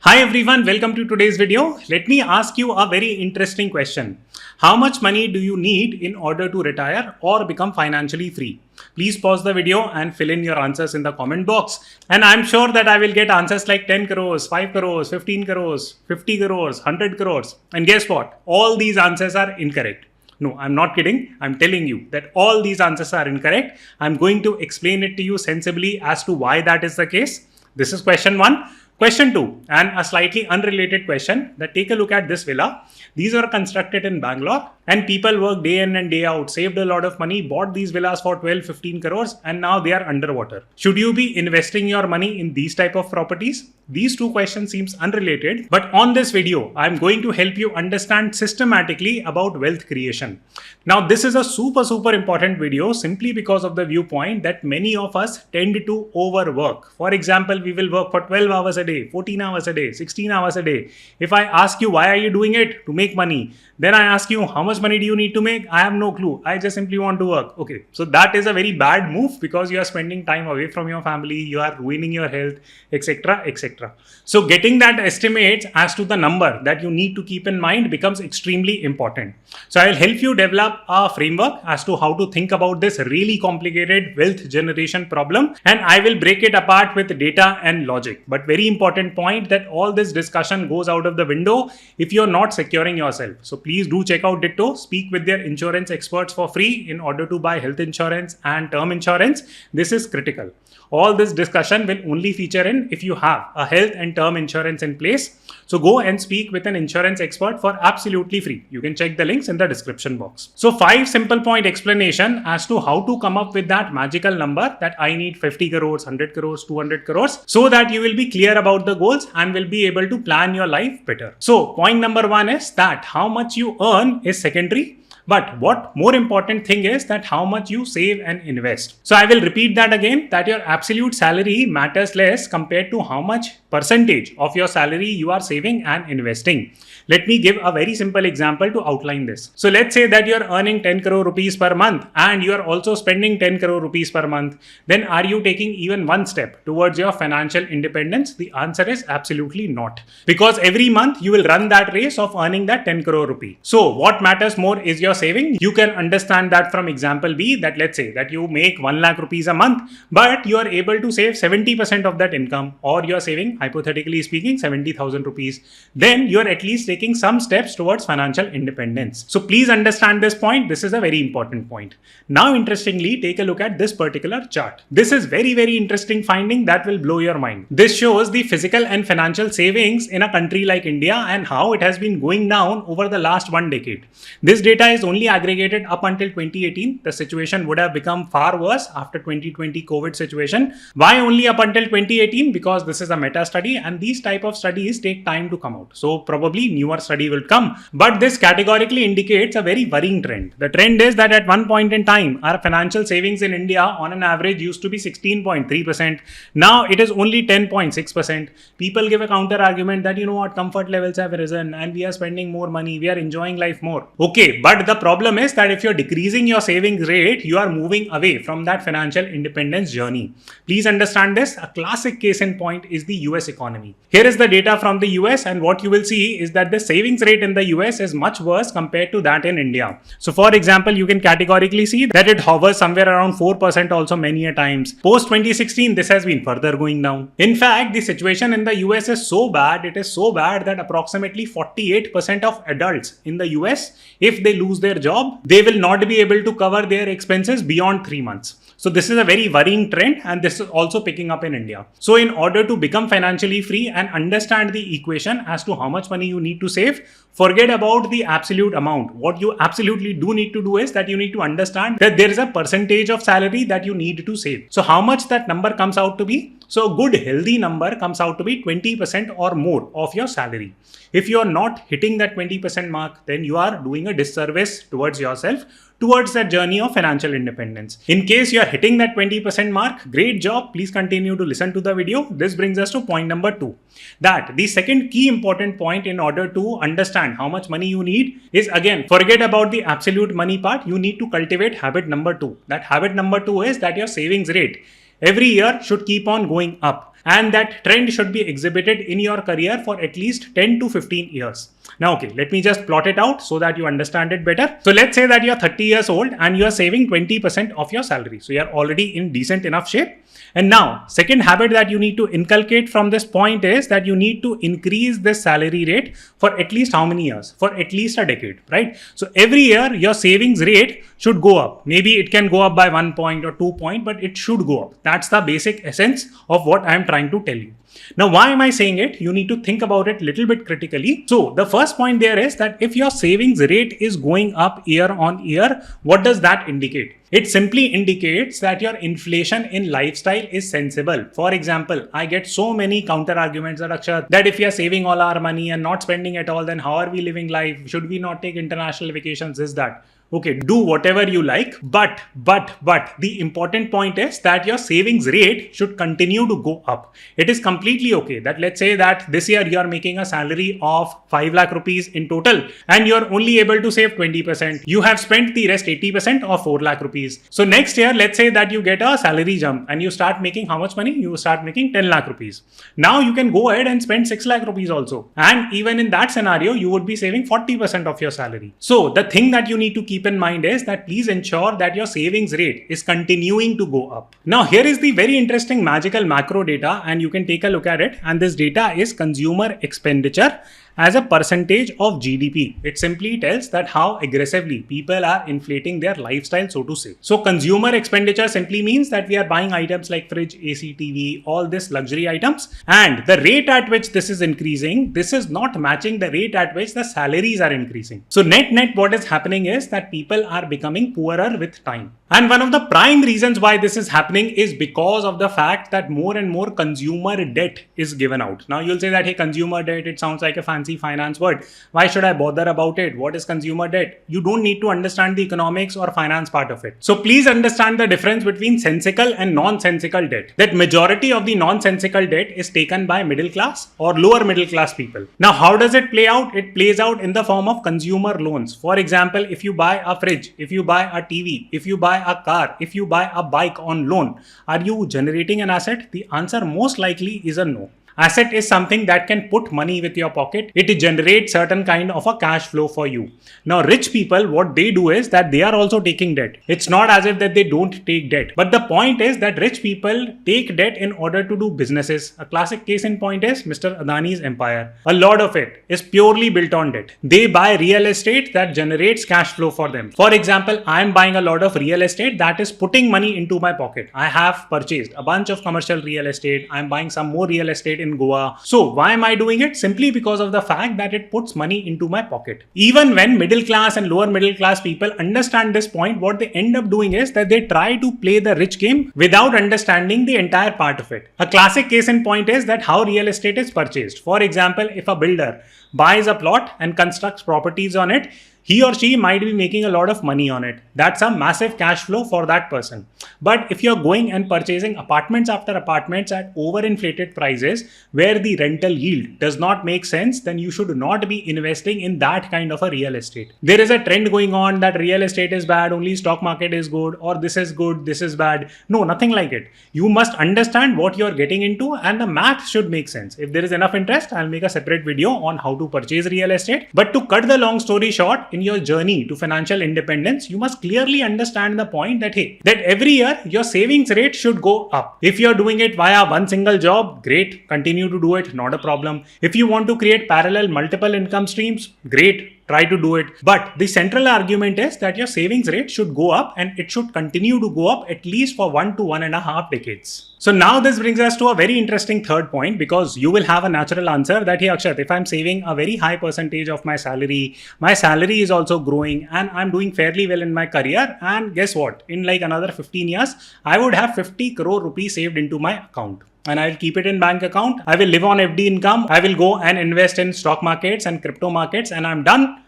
Hi everyone, welcome to today's video. Let me ask you a very interesting question. How much money do you need in order to retire or become financially free? Please pause the video and fill in your answers in the comment box. And I'm sure that I will get answers like 10 crores, 5 crores, 15 crores, 50 crores, 100 crores. And guess what? All these answers are incorrect. No, I'm not kidding. I'm telling you that all these answers are incorrect. I'm going to explain it to you sensibly as to why that is the case. This is question 1. Question 2, and a slightly unrelated question, that take a look at this villa. These are constructed in Bangalore and people work day in and day out, saved a lot of money, bought these villas for 12-15 crores and now they are underwater. Should you be investing your money in these type of properties? These two questions seems unrelated, but on this video, I'm going to help you understand systematically about wealth creation. Now, this is a super important video simply because of the viewpoint that many of us tend to overwork. For example, we will work for 12 hours a day, 14 hours a day, 16 hours a day. If I ask you, why are you doing it? To make money. Then I ask you, how much money do you need to make? I have no clue. I just simply want to work. Okay. So that is a very bad move because you are spending time away from your family. You are ruining your health, etc., etc. So getting that estimates as to the number that you need to keep in mind becomes extremely important. So I will help you develop a framework as to how to think about this really complicated wealth generation problem. And I will break it apart with data and logic. But very important point that all this discussion goes out of the window if you're not securing yourself. So please do check out Ditto, speak with their insurance experts for free in order to buy health insurance and term insurance. This is critical. All this discussion will only feature in if you have a health and term insurance in place. So go and speak with an insurance expert for absolutely free. You can check the links in the description box. So 5 simple point explanation as to how to come up with that magical number that I need 50 crores, 100 crores, 200 crores, so that you will be clear about the goals and will be able to plan your life better. So point number 1 is that how much you earn is secondary. But what more important thing is that how much you save and invest. So I will repeat that again, that your absolute salary matters less compared to how much percentage of your salary you are saving and investing. Let me give a very simple example to outline this. So let's say that you're earning 10 crore rupees per month and you're also spending 10 crore rupees per month. Then are you taking even one step towards your financial independence? The answer is absolutely not. Because every month you will run that race of earning that 10 crore rupee. So what matters more is your saving. You can understand that from example B, that let's say that you make 1 lakh rupees a month, but you are able to save 70% of that income, or you are saving, hypothetically speaking, 70,000 rupees. Then you are at least taking some steps towards financial independence. So please understand this point. This is a very important point. Now, interestingly, take a look at this particular chart. This is very interesting finding that will blow your mind. This shows the physical and financial savings in a country like India and how it has been going down over the last 1 decade. This data is only aggregated up until 2018. The situation would have become far worse after 2020 COVID situation. Why only up until 2018? Because this is a meta study and these type of studies take time to come out. So probably newer study will come. But this categorically indicates a very worrying trend. The trend is that at one point in time, our financial savings in India on an average used to be 16.3%. Now it is only 10.6%. People give a counter argument that, you know what, comfort levels have risen and we are spending more money. We are enjoying life more. Okay, but the problem is that if you're decreasing your savings rate, you are moving away from that financial independence journey. Please understand this. A classic case in point is the US economy. Here is the data from the US, and what you will see is that the savings rate in the US is much worse compared to that in India. So for example, you can categorically see that it hovers somewhere around 4% also many a times. Post 2016, this has been further going down. In fact, the situation in the US is so bad, it is so bad that approximately 48% of adults in the US, if they lose their job, they will not be able to cover their expenses beyond 3 months. So this is a very worrying trend, and this is also picking up in India. So in order to become financially free and understand the equation as to how much money you need to save, forget about the absolute amount. What you absolutely do need to do is that you need to understand that there is a percentage of salary that you need to save. So how much that number comes out to be? So a good healthy number comes out to be 20% or more of your salary. If you are not hitting that 20% mark, then you are doing a disservice towards yourself, towards that journey of financial independence. In case you are hitting that 20% mark, great job. Please continue to listen to the video. This brings us to point number 2. That the second key important point in order to understand how much money you need is, again, forget about the absolute money part. You need to cultivate habit number 2. That habit number 2 is that your savings rate every year should keep on going up. and that trend should be exhibited in your career for at least 10 to 15 years. Now, okay, let me just plot it out so that you understand it better. So let's say that you're 30 years old and you're saving 20% of your salary. So you're already in decent enough shape. And now, second habit that you need to inculcate from this point is that you need to increase this salary rate for at least how many years? For at least a decade, right? So every year your savings rate should go up. Maybe it can go up by 1 point or 2 point, but it should go up. That's the basic essence of what I'm trying to tell you. Now, why am I saying it? You need to think about it a little bit critically. So the first point there is that if your savings rate is going up year on year, what does that indicate? It simply indicates that your inflation in lifestyle is sensible. For example, I get so many counter arguments that Akshat, that if we are saving all our money and not spending at all, then how are we living life? Should we not take international vacations? Is that? Okay, do whatever you like, but the important point is that your savings rate should continue to go up. It is completely okay that let's say that this year you are making a salary of 5 lakh rupees in total and you're only able to save 20%. You have spent the rest 80% of 4 lakh rupees. So next year, let's say that you get a salary jump and you start making how much money? You start making 10 lakh rupees. Now you can go ahead and spend 6 lakh rupees also. And even in that scenario, you would be saving 40% of your salary. So the thing that you need to keep in mind is that please ensure that your savings rate is continuing to go up. Now, here is the very interesting magical macro data, and you can take a look at it. And this data is consumer expenditure as a percentage of GDP. It simply tells that how aggressively people are inflating their lifestyle, so to say. So consumer expenditure simply means that we are buying items like fridge, AC, TV, all this luxury items. And the rate at which this is increasing, this is not matching the rate at which the salaries are increasing. So net what is happening is that people are becoming poorer with time. And one of the prime reasons why this is happening is because of the fact that more and more consumer debt is given out. Now you'll say that, hey, consumer debt, it sounds like a fancy finance word. Why should I bother about it? What is consumer debt? You don't need to understand the economics or finance part of it. So please understand the difference between sensical and nonsensical debt. That majority of the nonsensical debt is taken by middle class or lower middle class people. Now, how does it play out? It plays out in the form of consumer loans. For example, if you buy a fridge, if you buy a TV, if you buy a car, if you buy a bike on loan, are you generating an asset? The answer most likely is a no. Asset is something that can put money with your pocket. It generates certain kind of a cash flow for you. Now, rich people, what they do is that they are also taking debt. It's not as if that they don't take debt. But the point is that rich people take debt in order to do businesses. A classic case in point is Mr. Adani's empire. A lot of it is purely built on debt. They buy real estate that generates cash flow for them. For example, I am buying a lot of real estate that is putting money into my pocket. I have purchased a bunch of commercial real estate. I am buying some more real estate in Goa. So why am I doing it? Simply because of the fact that it puts money into my pocket. Even when middle class and lower middle class people understand this point, what they end up doing is that they try to play the rich game without understanding the entire part of it. A classic case in point is that how real estate is purchased. For example, if a builder buys a plot and constructs properties on it, he or she might be making a lot of money on it. That's a massive cash flow for that person. But if you're going and purchasing apartments after apartments at overinflated prices where the rental yield does not make sense, then you should not be investing in that kind of a real estate. There is a trend going on that real estate is bad, only stock market is good, or this is good, this is bad. No, nothing like it. You must understand what you're getting into and the math should make sense. If there is enough interest, I'll make a separate video on how to purchase real estate. But to cut the long story short, in your journey to financial independence, you must clearly understand the point that, hey, that every year your savings rate should go up. If you're doing it via one single job, great, continue to do it, not a problem. If you want to create parallel multiple income streams, great, try to do it. But the central argument is that your savings rate should go up and it should continue to go up at least for 1 to 1.5 decades. So now this brings us to a very interesting third point, because you will have a natural answer that, hey Akshat, if I'm saving a very high percentage of my salary is also growing and I'm doing fairly well in my career, and guess what? In like another 15 years, I would have 50 crore rupees saved into my account. And I will keep it in bank account. I will live on FD income. I will go and invest in stock markets and crypto markets and I'm done.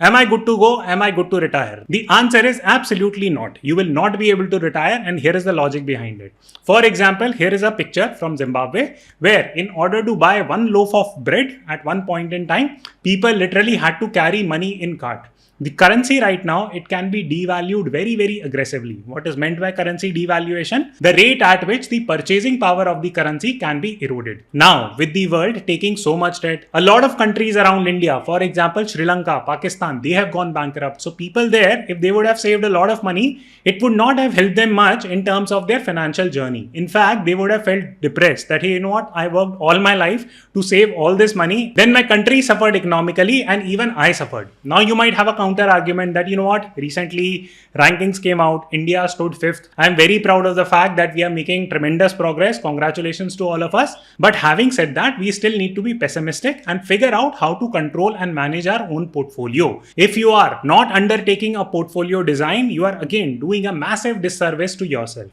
Am I good to go? Am I good to retire? The answer is absolutely not. You will not be able to retire, and here is the logic behind it. For example, here is a picture from Zimbabwe where in order to buy one loaf of bread at one point in time, people literally had to carry money in cart. The currency right now, it can be devalued very, very aggressively. What is meant by currency devaluation? The rate at which the purchasing power of the currency can be eroded. Now, with the world taking so much debt, a lot of countries around India, for example, Sri Lanka, Pakistan, they have gone bankrupt. So people there, if they would have saved a lot of money, it would not have helped them much in terms of their financial journey. In fact, they would have felt depressed that, hey, you know what? I worked all my life to save all this money. Then my country suffered economically and even I suffered. Now you might have a counter argument that, you know what, recently rankings came out, India stood 5th. I'm very proud of the fact that we are making tremendous progress. Congratulations to all of us. But having said that, we still need to be pessimistic and figure out how to control and manage our own portfolio. If you are not undertaking a portfolio design, you are again doing a massive disservice to yourself.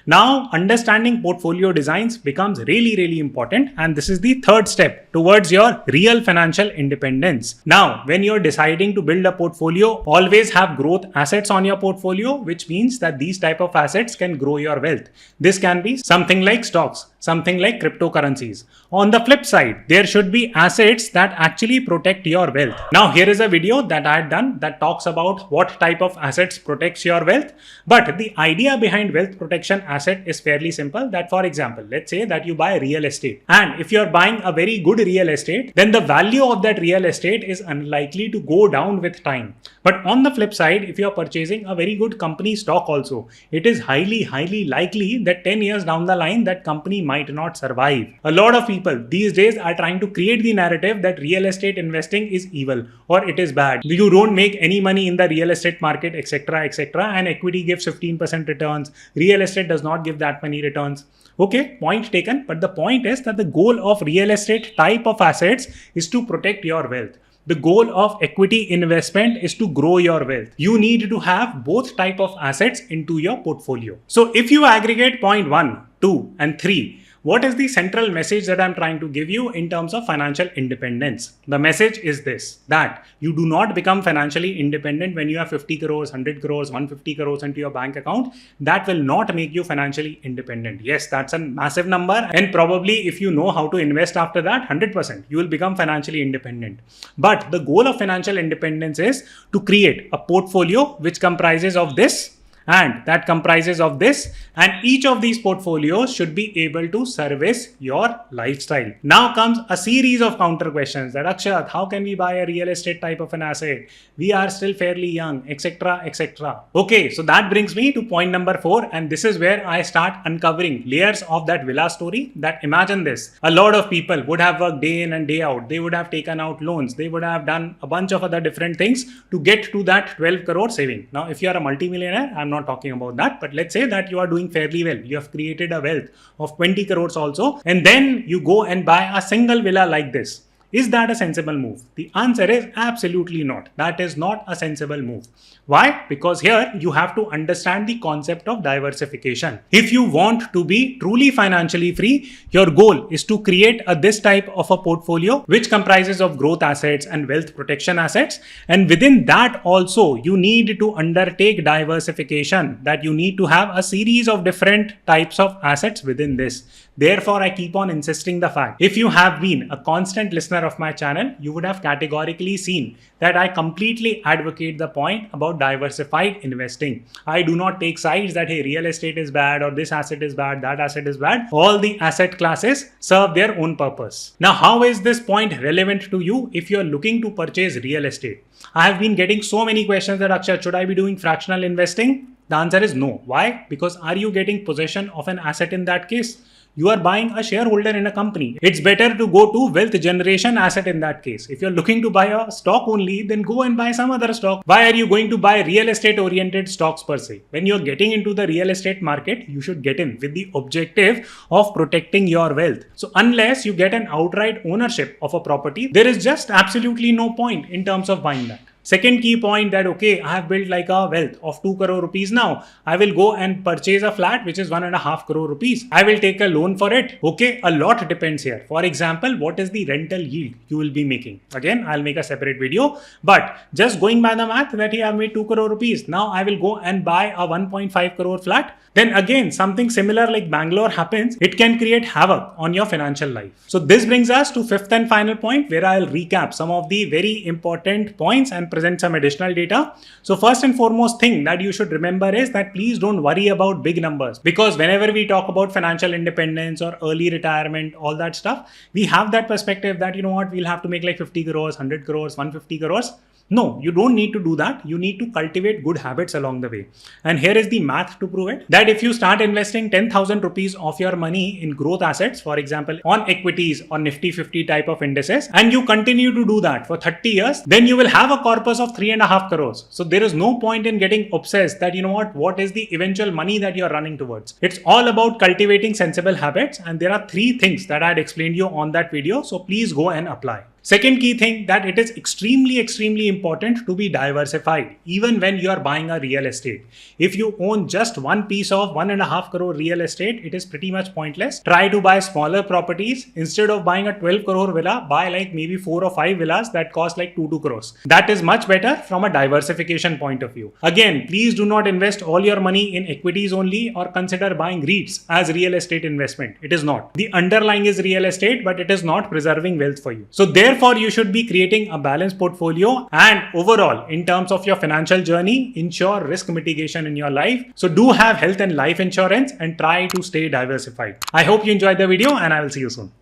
Now, understanding portfolio designs becomes really, really important. And this is the third step towards your real financial independence. Now, when you're deciding to build a portfolio, always have growth assets on your portfolio, which means that these type of assets can grow your wealth. This can be something like stocks, something like cryptocurrencies. On the flip side, there should be assets that actually protect your wealth. Now, here is a video that I had done that talks about what type of assets protects your wealth. But the idea behind wealth protection asset is fairly simple. That, for example, let's say that you buy real estate. And if you're buying a very good real estate, then the value of that real estate is unlikely to go down with time. But on the flip side, if you're purchasing a very good company stock also, it is highly, highly likely that 10 years down the line, that company might not survive. A lot of people these days are trying to create the narrative that real estate investing is evil or it is bad. You don't make any money in the real estate market, etc., etc. And equity gives 15% returns. Real estate does not give that many returns. Okay, point taken. But the point is that the goal of real estate type of assets is to protect your wealth. The goal of equity investment is to grow your wealth. You need to have both type of assets into your portfolio. So if you aggregate point 1, 2, and 3, what is the central message that I'm trying to give you in terms of financial independence? The message is this, that you do not become financially independent when you have 50 crores, 100 crores, 150 crores into your bank account. That will not make you financially independent. Yes, that's a massive number. And probably if you know how to invest after that, 100%, you will become financially independent. But the goal of financial independence is to create a portfolio which comprises of this, and that comprises of this, and each of these portfolios should be able to service your lifestyle. Now comes a series of counter questions that, Akshat, how can we buy a real estate type of an asset? We are still fairly young, etc., etc. Okay, so that brings me to point number 4, and this is where I start uncovering layers of that villa story. That imagine this, a lot of people would have worked day in and day out. They would have taken out loans. They would have done a bunch of other different things to get to that 12 crore saving. Now, if you are a multimillionaire, I'm not talking about that, but let's say that you are doing fairly well. You have created a wealth of 20 crores also, and then you go and buy a single villa like this. Is that a sensible move? The answer is absolutely not. That is not a sensible move. Why? Because here you have to understand the concept of diversification. If you want to be truly financially free, your goal is to create this type of a portfolio which comprises of growth assets and wealth protection assets. And within that also, you need to undertake diversification, that you need to have a series of different types of assets within this. Therefore, I keep on insisting the fact, if you have been a constant listener of my channel, you would have categorically seen that I completely advocate the point about diversified investing. I do not take sides that, hey, real estate is bad or this asset is bad, that asset is bad. All the asset classes serve their own purpose. Now, how is this point relevant to you if you're looking to purchase real estate? I have been getting so many questions that, Akshat, should I be doing fractional investing? The answer is no. Why? Because are you getting possession of an asset in that case? You are buying a shareholder in a company. It's better to go to wealth generation asset in that case. If you're looking to buy a stock only, then go and buy some other stock. Why are you going to buy real estate oriented stocks per se? When you're getting into the real estate market, you should get in with the objective of protecting your wealth. So unless you get an outright ownership of a property, there is just absolutely no point in terms of buying that. Second key point that, okay, I have built like a wealth of 2 crore rupees now. I will go and purchase a flat which is 1.5 crore rupees. I will take a loan for it. Okay, a lot depends here. For example, what is the rental yield you will be making? Again, I'll make a separate video, but just going by the math that I have made 2 crore rupees. Now I will go and buy a 1.5 crore flat. Then again, something similar like Bangalore happens, it can create havoc on your financial life. So this brings us to fifth and final point where I'll recap some of the very important points and present some additional data. So first and foremost thing that you should remember is that please don't worry about big numbers, because whenever we talk about financial independence or early retirement, all that stuff, we have that perspective that, you know what, we'll have to make like 50 crores, 100 crores, 150 crores. No, you don't need to do that. You need to cultivate good habits along the way. And here is the math to prove it. That if you start investing 10,000 rupees of your money in growth assets, for example, on equities or Nifty 50 type of indices, and you continue to do that for 30 years, then you will have a corpus of 3.5 crores. So there is no point in getting obsessed that, you know what is the eventual money that you're running towards. It's all about cultivating sensible habits. And there are 3 things that I had explained you on that video. So please go and apply. Second key thing, that it is extremely important to be diversified even when you are buying a real estate. If you own just one piece of 1.5 crore real estate, it is pretty much pointless. Try to buy smaller properties. Instead of buying a 12 crore villa, buy like maybe 4 or 5 villas that cost like 2 crores. That is much better from a diversification point of view. Again, please do not invest all your money in equities only or consider buying REITs as real estate investment. It is not. The underlying is real estate, but it is not preserving wealth for you. So therefore, you should be creating a balanced portfolio, and overall, in terms of your financial journey, ensure risk mitigation in your life. So do have health and life insurance and try to stay diversified. I hope you enjoyed the video, and I will see you soon.